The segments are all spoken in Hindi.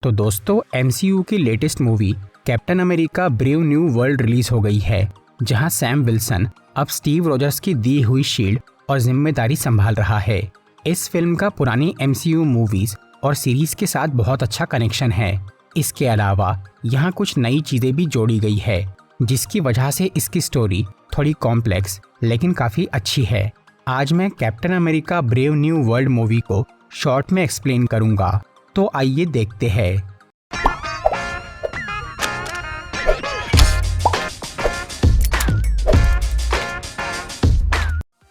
तो दोस्तों एमसीयू की latest movie captain America brave new world release हो गई है, जहां सैम विल्सन अब स्टीव रॉजर्स की दी हुई शील्ड और जिम्मेदारी संभाल रहा है। इस फिल्म का पुरानी एमसीयू मूवीज और सीरीज के साथ बहुत अच्छा कनेक्शन है। इसके अलावा यहाँ कुछ नई चीजें भी जोड़ी गई है, जिसकी वजह से इसकी स्टोरी थोड़ी कॉम्प्लेक्स लेकिन काफी अच्छी है। आज मैं captain America brave new world movie को शॉर्ट में एक्सप्लेन करूंगा, तो आइए देखते हैं।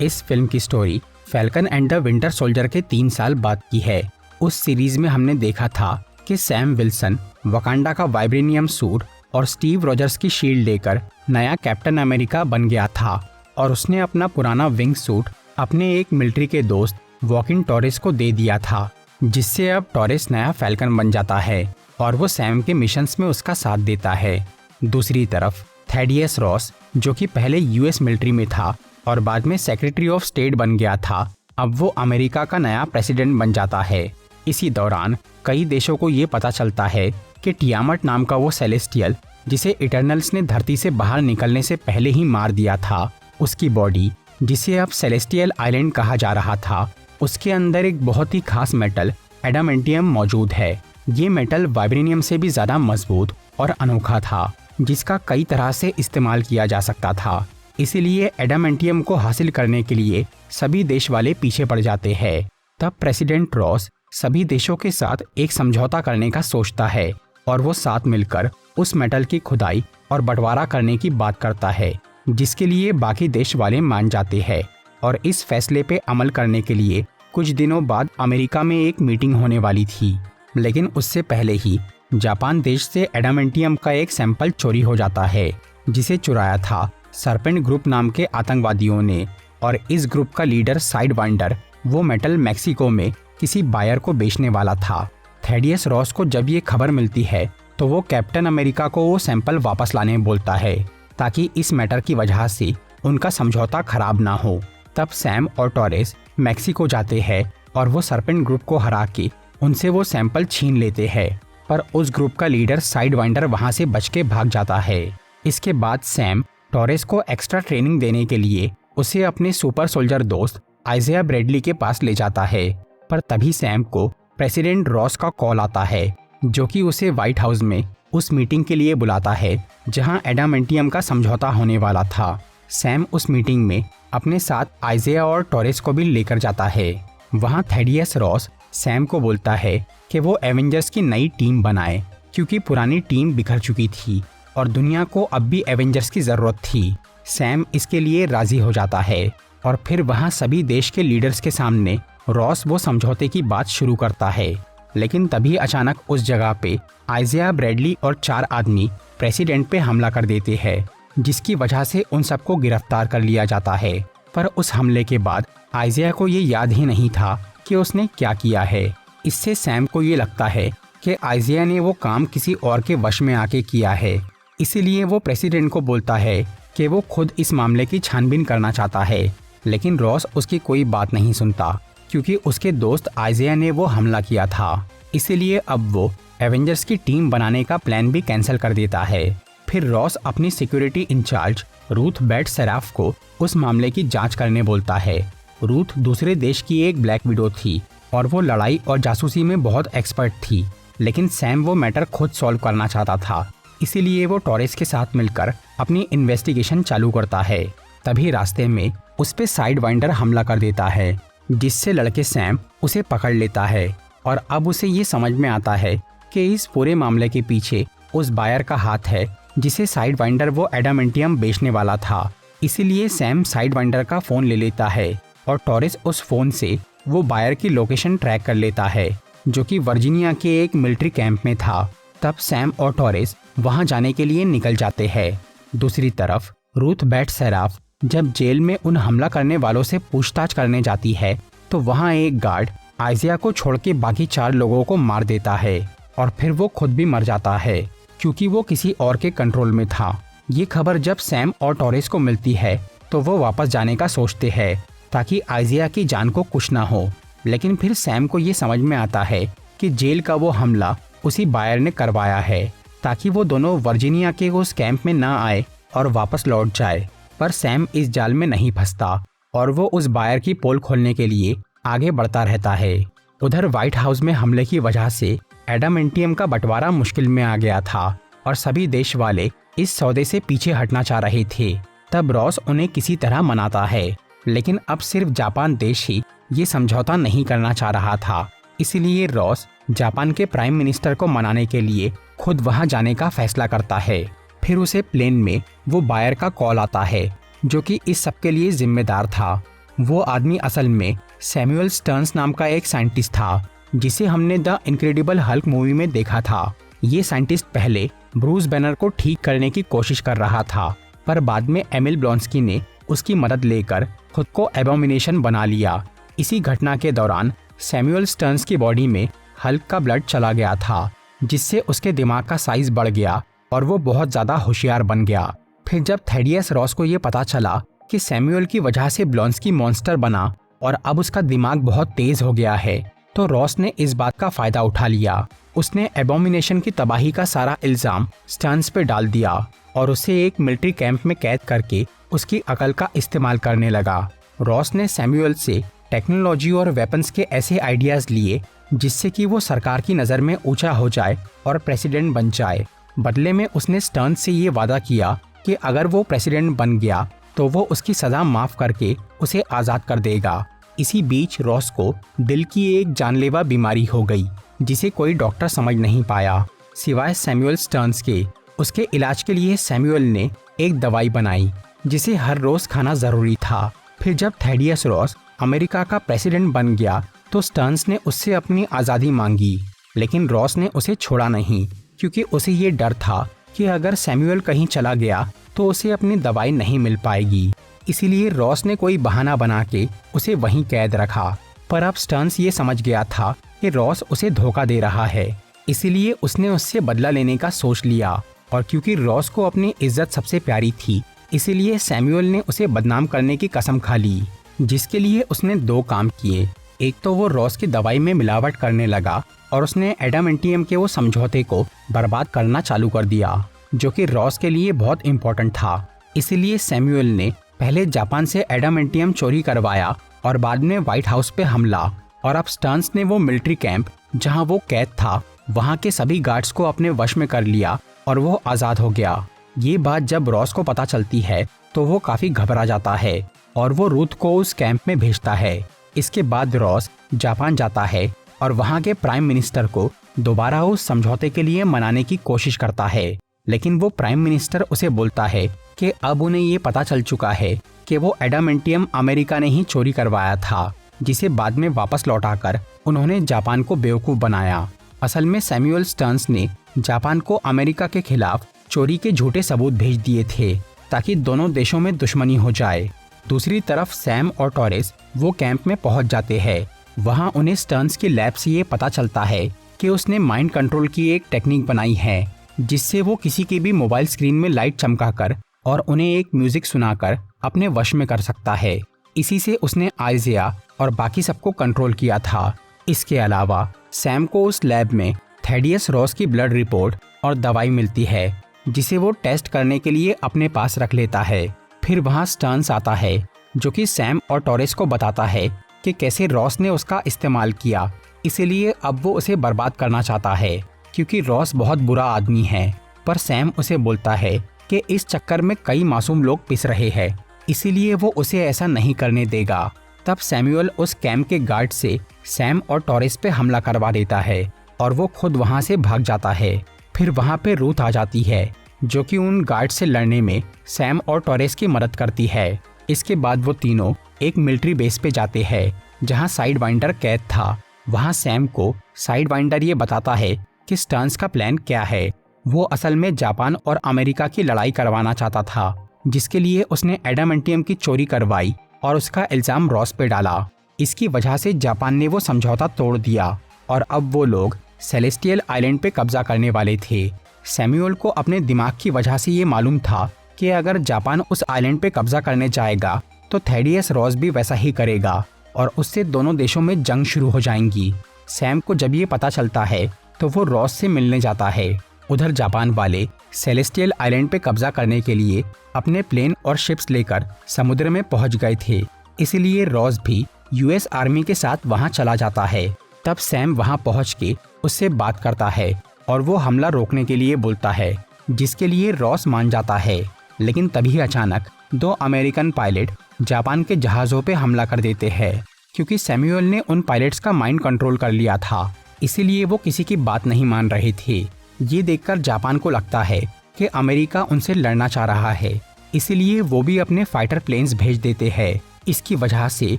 इस फिल्म की story falcon and the winter soldier के 3 साल बाद की है। उस सीरीज में हमने देखा था कि सैम विल्सन वकांडा का वाइब्रेनियम सूट और स्टीव रॉजर्स की शील्ड लेकर नया कैप्टन अमेरिका बन गया था, और उसने अपना पुराना विंग सूट अपने एक मिलिट्री के दोस्त वॉकिन टॉरेस को दे दिया था, जिससे अब टॉरेस नया फैल्कन बन जाता है और वो सैम के मिशंस में उसका साथ देता है। दूसरी तरफ थैडियस रॉस, जो कि पहले यूएस मिलिट्री में था और बाद में सेक्रेटरी ऑफ स्टेट बन गया था, अब वो अमेरिका का नया प्रेसिडेंट बन जाता है। इसी दौरान कई देशों को ये पता चलता है कि टियामट नाम का वो सेलेस्टियल, जिसे इटर्नल्स ने धरती से बाहर निकलने से पहले ही मार दिया था, उसकी बॉडी, जिसे अब सेलेस्टियल आइलैंड कहा जा रहा था, उसके अंदर एक बहुत ही खास मेटल एडामेंटियम मौजूद है। ये मेटल वाइब्रेनियम से भी ज़्यादा मजबूत और अनोखा था, जिसका कई तरह से इस्तेमाल किया जा सकता था। इसीलिए एडामेंटियम को हासिल करने के लिए सभी देश वाले पीछे पड़ जाते हैं। तब प्रेसिडेंट रॉस सभी देशों के साथ एक समझौता करने का सोचता है और वो साथ मिलकर उस मेटल की खुदाई और बंटवारा करने की बात करता है, जिसके लिए बाकी देश वाले मान जाते हैं। और इस फैसले पे अमल करने के लिए कुछ दिनों बाद अमेरिका में एक मीटिंग होने वाली थी, लेकिन उससे पहले ही जापान देश से एडामेंटियम का एक सैंपल चोरी हो जाता है, जिसे चुराया था सरपेंट ग्रुप नाम के आतंकवादियों ने। और इस ग्रुप का लीडर साइडवाइंडर वो मेटल मैक्सिको में किसी बायर को बेचने वाला था। थैडियस रॉस को जब ये खबर मिलती है तो वो कैप्टन अमेरिका को वो सैंपल वापस लाने बोलता है, ताकि इस मैटर की वजह से उनका समझौता खराब ना हो। तब सैम और टॉरेस मैक्सिको जाते हैं और वो सरपेंट ग्रुप को हरा के उनसे वो सैंपल छीन लेते हैं, पर उस ग्रुप का लीडर साइडवाइंडर वहां से बच के भाग जाता है। इसके बाद सैम टॉरेस को एक्स्ट्रा ट्रेनिंग देने के लिए उसे अपने सुपर सोल्जर दोस्त आइजिया ब्रैडली के पास ले जाता है, पर तभी सैम को प्रेसिडेंट रॉस का कॉल आता है, जो कि उसे व्हाइट हाउस में उस मीटिंग के लिए बुलाता है जहां एडामेंटियम का समझौता होने वाला था। सैम उस मीटिंग में अपने साथ आइजिया और टॉरेस को भी लेकर जाता है। वहां थैडियस रॉस सैम को बोलता है कि वो एवेंजर्स की नई टीम बनाए, क्योंकि पुरानी टीम बिखर चुकी थी और दुनिया को अब भी एवेंजर्स की ज़रूरत थी। सैम इसके लिए राज़ी हो जाता है और फिर वहां सभी देश के लीडर्स के सामने रॉस वो समझौते की बात शुरू करता है। लेकिन तभी अचानक उस जगह पे आइजिया ब्रैडली और 4 आदमी प्रेसिडेंट पे हमला कर देते हैं, जिसकी वजह से उन सबको गिरफ्तार कर लिया जाता है। पर उस हमले के बाद आइजिया को ये याद ही नहीं था कि उसने क्या किया है। इससे सैम को ये लगता है कि आइजिया ने वो काम किसी और के वश में आके किया है। इसीलिए वो प्रेसिडेंट को बोलता है कि वो खुद इस मामले की छानबीन करना चाहता है, लेकिन रॉस उसकी कोई बात नहीं सुनता, क्योंकि उसके दोस्त आइजिया ने वो हमला किया था। इसीलिए अब वो एवेंजर्स की टीम बनाने का प्लान भी कैंसिल कर देता है। फिर रॉस अपनी security in charge Ruth bat Seraph को उस मामले की जांच करने बोलता है। रूथ दूसरे देश की एक ब्लैक विडो थी और वो लड़ाई और जासूसी में बहुत एक्सपर्ट थी, लेकिन सैम वो मैटर खुद सॉल्व करना चाहता था। इसीलिए वो टॉरेस के साथ मिलकर अपनी इन्वेस्टिगेशन चालू करता है। तभी रास्ते में उस पे साइडवाइंडर हमला कर देता है, जिससे लड़के सैम उसे पकड़ लेता है। और अब उसे ये समझ में आता है कि इस पूरे मामले के पीछे उस बायर का हाथ है, जिसे साइडवाइंडर वो एडामेंटियम बेचने वाला था। इसीलिए सैम साइडवाइंडर का फ़ोन ले लेता है और टॉरेस उस फ़ोन से वो बायर की लोकेशन ट्रैक कर लेता है, जो कि वर्जीनिया के एक मिलिट्री कैंप में था। तब सैम और टॉरेस वहां जाने के लिए निकल जाते हैं। दूसरी तरफ रूथ बैट सेराफ जब जेल में उन हमला करने वालों से पूछताछ करने जाती है, तो वहां एक गार्ड आइजिया को छोड़ के बाकी 4 लोगों को मार देता है और फिर वो खुद भी मर जाता है, क्योंकि वो किसी और के कंट्रोल में था। ये खबर जब सैम और टॉरेस को मिलती है तो वो वापस जाने का सोचते हैं, ताकि आइजिया की जान को कुछ ना हो। लेकिन फिर सैम को ये समझ में आता है कि जेल का वो हमला उसी बायर ने करवाया है ताकि वो दोनों वर्जीनिया के उस कैंप में ना आए और वापस लौट जाए। पर सैम इस जाल में नहीं फंसता और वो उस बायर की पोल खोलने के लिए आगे बढ़ता रहता है। उधर व्हाइट हाउस में हमले की वजह से एडामेंटियम का बंटवारा मुश्किल में आ गया था और सभी देश वाले इस सौदे से पीछे हटना चाह रहे थे। तब रॉस उन्हें किसी तरह मनाता है, लेकिन अब सिर्फ जापान देश ही ये समझौता नहीं करना चाह रहा था। इसलिए रॉस जापान के प्राइम मिनिस्टर को मनाने के लिए खुद वहां जाने का फैसला करता है। फिर उसे प्लेन में वो बायर का कॉल आता है जो कि इस सब के लिए जिम्मेदार था। वो आदमी असल में सैमुअल स्टर्न्स नाम का एक साइंटिस्ट था जिसे हमने द इनक्रेडिबल हल्क मूवी में देखा था। ये साइंटिस्ट पहले ब्रूस बैनर को ठीक करने की कोशिश कर रहा था, पर बाद में एमिल ब्लॉन्स्की ने उसकी मदद लेकर खुद को एबोमिनेशन बना लिया। इसी घटना के दौरान सैमुअल स्टर्न्स की बॉडी में हल्क का ब्लड चला गया था, जिससे उसके दिमाग का साइज बढ़ गया और वो बहुत ज़्यादा होशियार बन गया। फिर जब थेडियस रॉस को ये पता चला कि सैमुअल की वजह से ब्लॉन्स्की मॉन्स्टर बना और अब उसका दिमाग बहुत तेज हो गया है, तो रॉस ने इस बात का फायदा उठा लिया। उसने एबोमिनेशन की तबाही का सारा इल्जाम स्टर्न्स पे डाल दिया और उसे एक मिलिट्री कैंप में कैद करके उसकी अकल का इस्तेमाल करने लगा। रॉस ने सैमुअल से टेक्नोलॉजी और वेपन्स के ऐसे आइडियाज लिए जिससे कि वो सरकार की नज़र में ऊंचा हो जाए और प्रेसिडेंट बन जाए। बदले में उसने स्टर्न्स से ये वादा किया कि अगर वो प्रेसिडेंट बन गया तो वो उसकी सज़ा माफ़ करके उसे आज़ाद कर देगा। इसी बीच रॉस को दिल की एक जानलेवा बीमारी हो गई जिसे कोई डॉक्टर समझ नहीं पाया सिवाय सैमुअल स्टर्न्स के। उसके इलाज के लिए सैमुअल ने एक दवाई बनाई जिसे हर रोज़ खाना ज़रूरी था। फिर जब थेडियस रॉस अमेरिका का प्रेसिडेंट बन गया तो स्टर्न्स ने उससे अपनी आज़ादी मांगी, लेकिन रॉस ने उसे छोड़ा नहीं क्योंकि उसे ये डर था कि अगर सैमुअल कहीं चला गया तो उसे अपनी दवाई नहीं मिल पाएगी। इसीलिए रॉस ने कोई बहाना बना के उसे वहीं कैद रखा। पर अब स्टर्न्स ये समझ गया था कि रॉस उसे धोखा दे रहा है, इसीलिए उसने उससे बदला लेने का सोच लिया। और क्योंकि रॉस को अपनी इज्जत सबसे प्यारी थी, इसीलिए सैमुअल ने उसे बदनाम करने की कसम खा ली, जिसके लिए उसने दो काम किए। एक तो वो रॉस की दवाई में मिलावट करने लगा और उसने एडामेंटियम के वो समझौते को बर्बाद करना चालू कर दिया जो कि रॉस के लिए बहुत इम्पोर्टेंट था। इसीलिए सैमुअल ने पहले जापान से एडामेंटियम चोरी करवाया और बाद में व्हाइट हाउस पे हमला। और अब स्टर्न्स ने वो मिलिट्री कैंप जहां वो कैद था वहां के सभी गार्ड्स को अपने वश में कर लिया और वो आज़ाद हो गया। ये बात जब रॉस को पता चलती है तो वो काफ़ी घबरा जाता है और वो रूथ को उस कैंप में भेजता है। इसके बाद रॉस जापान जाता है और वहाँ के प्राइम मिनिस्टर को दोबारा उस समझौते के लिए मनाने की कोशिश करता है, लेकिन वो प्राइम मिनिस्टर उसे बोलता है कि अब उन्हें ये पता चल चुका है कि वो एडामेंटियम अमेरिका ने ही चोरी करवाया था, जिसे बाद में वापस लौटाकर उन्होंने जापान को बेवकूफ़ बनाया। असल में सैमुअल स्टर्न्स ने जापान को अमेरिका के खिलाफ चोरी के झूठे सबूत भेज दिए थे ताकि दोनों देशों में दुश्मनी हो जाए। दूसरी तरफ सैम और टॉरेस वो कैंप में पहुंच जाते हैं। वहां उन्हें स्टर्न्स की लैब से ये पता चलता है कि उसने माइंड कंट्रोल की एक टेक्निक बनाई है जिससे वो किसी की भी मोबाइल स्क्रीन में लाइट चमकाकर और उन्हें एक म्यूजिक सुनाकर अपने वश में कर सकता है। इसी से उसने आइजिया और बाकी सबको कंट्रोल किया था। इसके अलावा सैम को उस लैब में थेडियस रॉस की ब्लड रिपोर्ट और दवाई मिलती है जिसे वो टेस्ट करने के लिए अपने पास रख लेता है। फिर वहाँ स्टर्न्स आता है जो कि सैम और टॉरेस को बताता है कि कैसे रॉस ने उसका इस्तेमाल किया, इसीलिए अब वो उसे बर्बाद करना चाहता है क्योंकि रॉस बहुत बुरा आदमी है। पर सैम उसे बोलता है कि इस चक्कर में कई मासूम लोग पिस रहे हैं, इसीलिए वो उसे ऐसा नहीं करने देगा। तब सैमुअल उस कैंप के गार्ड से सैम और टॉरेस पे हमला करवा देता है और वो खुद वहाँ से भाग जाता है। फिर वहाँ पे रूथ आ जाती है जो कि उन गार्ड से लड़ने में सैम और टॉरेस की मदद करती है। इसके बाद वो तीनों एक मिलिट्री बेस पे जाते हैं जहाँ साइड वाइंडर कैद था। वहाँ सैम को साइड वाइंडर ये बताता है कि स्टर्न्स का प्लान क्या है। वो असल में जापान और अमेरिका की लड़ाई करवाना चाहता था, जिसके लिए उसने एडामेंटियम की चोरी करवाई और उसका इल्ज़ाम रॉस पे डाला। इसकी वजह से जापान ने वो समझौता तोड़ दिया और अब वो लोग सेलेस्टियल आइलैंड पे कब्जा करने वाले थे। सैमुअल को अपने दिमाग की वजह से ये मालूम था कि अगर जापान उस आइलैंड पे कब्जा करने जाएगा तो थेडियस रॉस भी वैसा ही करेगा और उससे दोनों देशों में जंग शुरू हो जाएंगी। सैम को जब ये पता चलता है तो वो रॉस से मिलने जाता है। उधर जापान वाले सेलेस्टियल आइलैंड पे कब्जा करने के लिए अपने प्लेन और शिप्स लेकर समुद्र में पहुंच गए थे, इसलिए रॉस भी यूएस आर्मी के साथ वहां चला जाता है। तब सैम वहां पहुंच के उससे बात करता है और वो हमला रोकने के लिए बोलता है, जिसके लिए रॉस मान जाता है। लेकिन तभी अचानक 2 अमेरिकन पायलट जापान के जहाज़ों पे हमला कर देते हैं, क्योंकि सैमुअल ने उन पायलट्स का माइंड कंट्रोल कर लिया था, इसीलिए वो किसी की बात नहीं मान रहे थे। ये देखकर जापान को लगता है कि अमेरिका उनसे लड़ना चाह रहा है, इसीलिए वो भी अपने फाइटर प्लेन्स भेज देते हैं। इसकी वजह से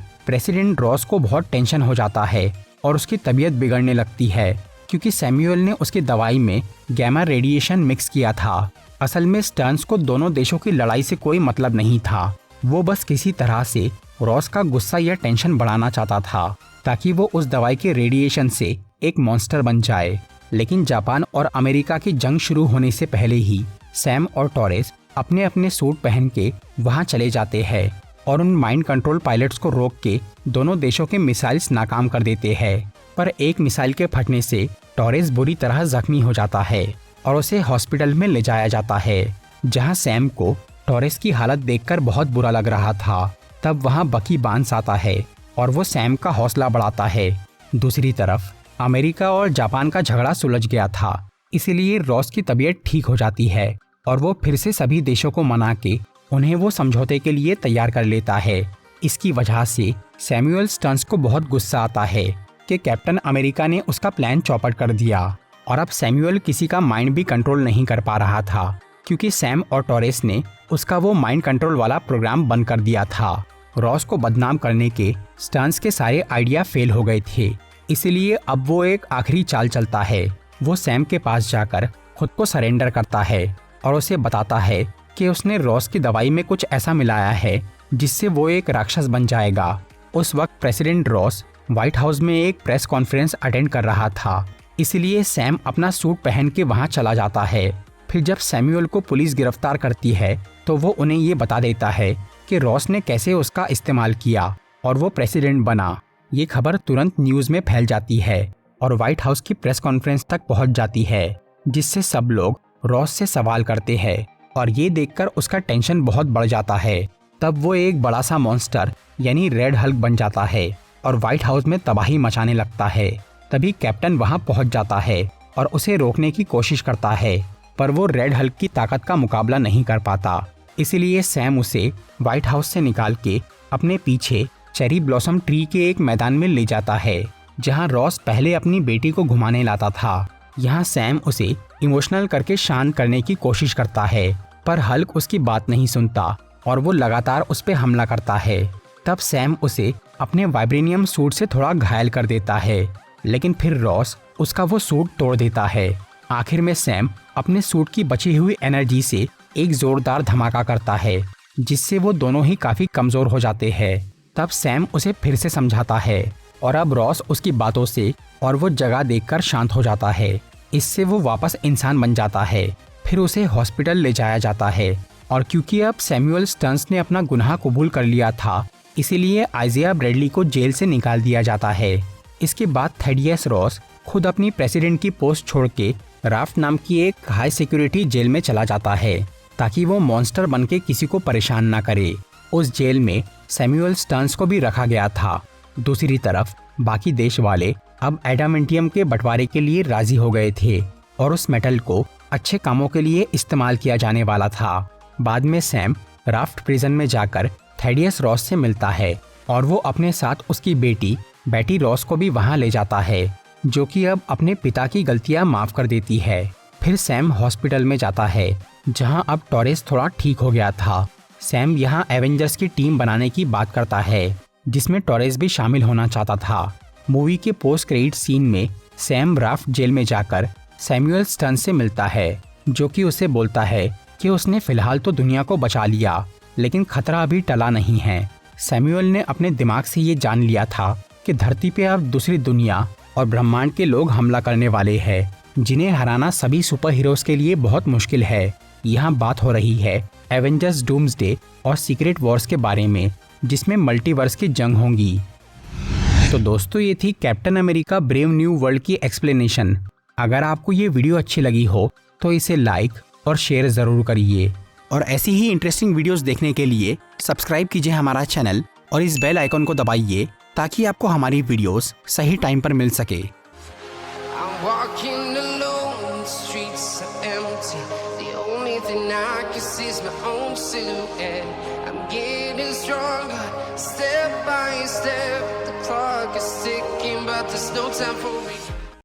प्रेसिडेंट रॉस को बहुत टेंशन हो जाता है और उसकी तबीयत बिगड़ने लगती है, क्योंकि सैमुअल ने उसकी दवाई में गैमा रेडिएशन मिक्स किया था। असल में स्टर्न्स को दोनों देशों की लड़ाई से कोई मतलब नहीं था, वो बस किसी तरह से रॉस का गुस्सा या टेंशन बढ़ाना चाहता था, ताकि वो उस दवाई के रेडिएशन से एक मॉन्स्टर बन जाए। लेकिन जापान और अमेरिका की जंग शुरू होने से पहले ही सैम और टॉरेस अपने अपने सूट पहन के वहां चले जाते हैं और उन माइंड कंट्रोल पायलट्स को रोक के दोनों देशों के मिसाइल्स नाकाम कर देते हैं। पर एक मिसाइल के फटने से टॉरेस बुरी तरह जख्मी हो जाता है और उसे हॉस्पिटल में ले जाया जाता है, जहां सैम को टॉरेस की हालत देखकर बहुत बुरा लग रहा था। तब वहां बकी बार्न्स आता है और वो सैम का हौसला बढ़ाता है। दूसरी तरफ अमेरिका और जापान का झगड़ा सुलझ गया था, इसीलिए रॉस की तबीयत ठीक हो जाती है और वो फिर से सभी देशों को मना के उन्हें वो समझौते के लिए तैयार कर लेता है। इसकी वजह से सैमुअल स्टर्न्स को बहुत गुस्सा आता है कि कैप्टन अमेरिका ने उसका प्लान चौपट कर दिया और अब सैमुअल किसी का माइंड भी कंट्रोल नहीं कर पा रहा था, क्योंकि सैम और टॉरेस ने उसका वो माइंड कंट्रोल वाला प्रोग्राम बंद कर दिया था। रॉस को बदनाम करने के स्टर्न्स के सारे आइडिया फेल हो गए थे, इसलिए अब वो एक आखिरी चाल चलता है। वो सैम के पास जाकर खुद को सरेंडर करता है और उसे बताता है कि उसने रॉस की दवाई में कुछ ऐसा मिलाया है जिससे वो एक राक्षस बन जाएगा। उस वक्त प्रेसिडेंट रॉस व्हाइट हाउस में एक प्रेस कॉन्फ्रेंस अटेंड कर रहा था, इसलिए सैम अपना सूट पहन के वहां चला जाता है। फिर जब सैमुअल को पुलिस गिरफ्तार करती है तो वो उन्हें ये बता देता है कि रॉस ने कैसे उसका इस्तेमाल किया और वो प्रेसिडेंट बना। ये खबर तुरंत न्यूज़ में फैल जाती है और व्हाइट हाउस की प्रेस कॉन्फ्रेंस तक पहुंच जाती है, जिससे सब लोग रॉस से सवाल करते हैं और ये देखकर उसका टेंशन बहुत बढ़ जाता है। तब वो एक बड़ा सा मॉन्स्टर यानी रेड हल्क बन जाता है और व्हाइट हाउस में तबाही मचाने लगता है। तभी कैप्टन वहां पहुंच जाता है और उसे रोकने की कोशिश करता है, पर वो रेड हल्क की ताकत का मुकाबला नहीं कर पाता। इसीलिए सैम उसे व्हाइट हाउस से निकाल के अपने पीछे चेरी ब्लॉसम ट्री के एक मैदान में ले जाता है, जहां रॉस पहले अपनी बेटी को घुमाने लाता था। यहाँ सैम उसे इमोशनल करके शांत करने की कोशिश करता है, पर हल्क उसकी बात नहीं सुनता और वो लगातार उस पर हमला करता है। तब सैम उसे अपने वाइब्रेनियम सूट से थोड़ा घायल कर देता है, लेकिन फिर रॉस उसका वो सूट तोड़ देता है। आखिर में सैम अपने सूट की बची हुई एनर्जी से एक जोरदार धमाका करता है, जिससे वो दोनों ही काफी कमजोर हो जाते हैं। तब सैम उसे फिर से समझाता है और अब रॉस उसकी बातों से और वो जगह देखकर शांत हो जाता है। इससे वो वापस इंसान बन जाता है। फिर उसे हॉस्पिटल ले जाया जाता है और क्योंकि अब सैमुअल स्टर्न्स ने अपना गुनाह कबूल कर लिया था, इसीलिए आइजिया ब्रैडली को जेल से निकाल दिया जाता है। इसके बाद थेडियस रॉस खुद अपनी प्रेसिडेंट की पोस्ट छोड़ के राफ्ट नाम की एक हाई सिक्योरिटी जेल में चला जाता है, ताकि वो मॉन्स्टर बन के किसी को परेशान ना करे। उस जेल में सैमुअल स्टर्न्स को भी रखा गया था। दूसरी तरफ बाकी देश वाले अब एडामेंटियम के बंटवारे के लिए राजी हो गए थे और उस मेटल को अच्छे कामों के लिए इस्तेमाल किया जाने वाला था। बाद में सैम राफ्ट प्रिजन में जाकर थेडियस रॉस से मिलता है और वो अपने साथ उसकी बेटी बेटी रॉस को भी वहां ले जाता है, जो कि अब अपने पिता की गलतियां माफ कर देती है। फिर सैम हॉस्पिटल में जाता है, जहां अब टॉरेस थोड़ा ठीक हो गया था। सैम यहां एवेंजर्स की टीम बनाने की बात करता है, जिसमें टॉरेस भी शामिल होना चाहता था। मूवी के पोस्ट क्रेडिट सीन में सैम राफ्ट जेल में जाकर सैमुअल स्टर्न्स से मिलता है, जो कि उसे बोलता है कि उसने फिलहाल तो दुनिया को बचा लिया, लेकिन खतरा अभी टला नहीं है। सैमुअल ने अपने दिमाग से ये जान लिया था कि धरती पे अब दूसरी दुनिया और ब्रह्मांड के लोग हमला करने वाले हैं, जिन्हें हराना सभी सुपर हीरोज के लिए बहुत मुश्किल है। यहाँ बात हो रही है एवेंजर्स डूम्सडे और सीक्रेट वॉर्स के बारे में, जिसमें मल्टीवर्स की जंग होंगी। तो दोस्तों, ये थी captain America brave new world की एक्सप्लेनेशन। अगर आपको ये वीडियो अच्छी लगी हो तो इसे लाइक और शेयर ज़रूर करिए और ऐसी ही इंटरेस्टिंग वीडियोस देखने के लिए सब्सक्राइब कीजिए हमारा चैनल और इस बेल आइकन को दबाइए ताकि आपको हमारी वीडियोस सही टाइम पर मिल सके। I'm walking alone, the streets are empty. The only thing I can see is my own silhouette. I'm getting stronger, step by step. The clock is ticking, but there's no time for me.